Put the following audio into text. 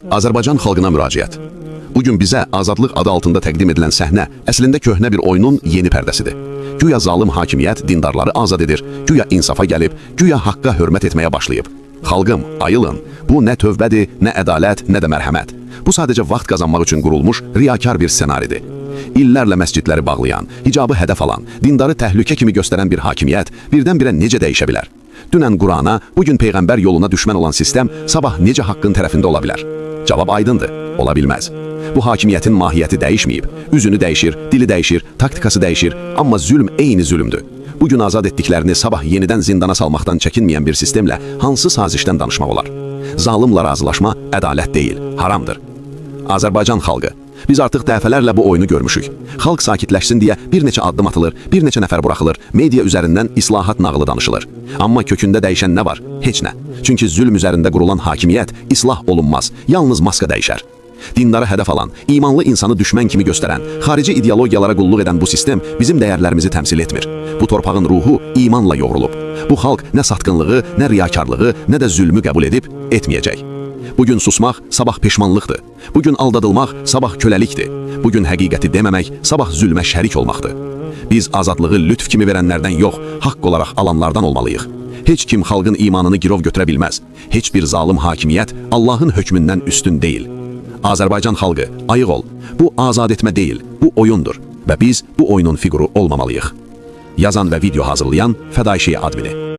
Azərbaycan xalqına müraciət. Bugün bizə azadlıq adı altında təqdim edilən səhnə əslində köhnə bir oyunun yeni pərdəsidir. Güya zalım hakimiyyət dindarları azad edir, güya insafa gəlib, güya haqqa hörmət etməyə başlayıb. Xalqım, ayılın, bu nə tövbədir, nə ədalət, nə də mərhəmət. Bu sadəcə vaxt qazanmaq üçün qurulmuş riyakar bir ssenaridir. İllərlə məscidləri bağlayan, hicabı hədəf alan, dindarı təhlükə kimi göstərən bir hakimiyyət birdən-birə necə dəyişə bilər? Dünən Qurana, bugün Peyğəmbər yoluna düşmən olan sistem sabah necə haqqın tərəfində ola bilər? Cavab aydındır, ola bilməz. Bu hakimiyyətin mahiyyəti dəyişməyib, üzünü dəyişir, dili dəyişir, taktikası dəyişir, amma zülm eyni zülmdür. Bugün azad etdiklərini sabah yenidən zindana salmaqdan çəkinməyən bir sistemlə hansı sazişdən danışmaq olar? Zalımla razılaşma ədalət deyil, haramdır. Azərbaycan xalqı, biz artıq dəfələrlə bu oyunu görmüşük. Xalq sakitləşsin deyə bir neçə addım atılır, bir neçə nəfər buraxılır, media üzərindən islahat nağılı danışılır. Amma kökündə dəyişən nə var? Heç nə. Çünki zülm üzərində qurulan hakimiyyət islah olunmaz, yalnız maska dəyişər. Dindarı hədəf alan, imanlı insanı düşmən kimi göstərən, xarici ideologiyalara qulluq edən bu sistem bizim dəyərlərimizi təmsil etmir. Bu torpağın ruhu imanla yoğrulub. Bu xalq nə satqınlığı, nə riyakarlığı, nə də zülmü qəbul edib, etməyəcək. Bugün susmaq, sabah peşmanlıqdır. Bugün aldadılmaq, sabah köləlikdir. Bugün həqiqəti deməmək, sabah zülmə şərik olmaqdır. Biz azadlığı lütf kimi verənlərdən yox, haqq olaraq alanlardan olmalıyıq. Heç kim xalqın imanını girov götürə bilməz. Heç bir zalım hakimiyyət Allahın hökmündən üstün deyil. Azərbaycan xalqı, ayıq ol. Bu azad etmə deyil, bu oyundur və biz bu oyunun fiquru olmamalıyıq. Yazan və video hazırlayan Fədai Şeyh admini.